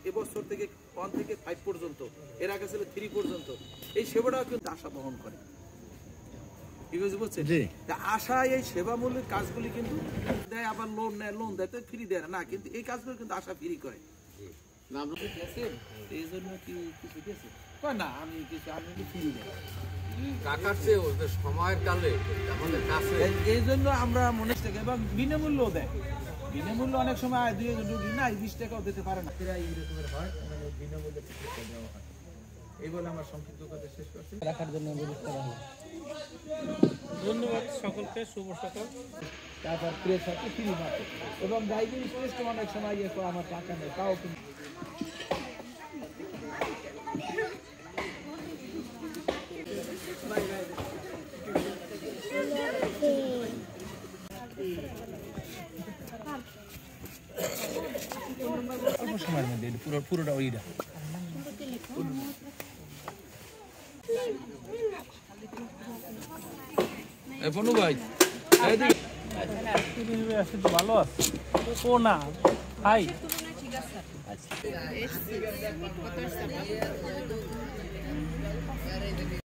এবছর থেকে 1 থেকে 5 পর্যন্ত, এর আগে ছিল 3 পর্যন্ত, এই সেবাটাও কিন্তু আশা বহন করে। আশা এই সেবামূলক কাজগুলি কিন্তু দেয়, আবার লোন নেয়, লোন দেয় তো ফ্রি দেয় না, কিন্তু এই কাজগুলো কিন্তু আশা ফ্রি করে। এই জন্য কি কিছু দিয়েছে না, আমি কিছু আমি ফ্রি দেয় সময়ের কালে আমাদের কাছে, এই জন্য আমরা মনে থেকে এবং বিনামূল্য দেয়। বিনামূল্য অনেক সময় 2 রোগী না 20 টাকাও দিতে পারে না, এই রকমের হয়, মানে বিনামূল্যে চিকিৎসা দেওয়া হয়। এই বলে আমার সংক্ষিপ্ত কথা শেষ করছি। রাখার জন্য অনুরোধ করা হলো। ধন্যবাদ সকলকে, শুভ সকাল। তারপর প্রেস আছে ফ্রি মাত্র, এবং ডায়াবেটিস টেস্ট অনেক সময় ইয়ে করে, আমার টাকা নেই তাও কিন্তু সময়ের মধ্যে পুরোটা ওইটা বনু ভাই ভালো আছে ও না ভাই।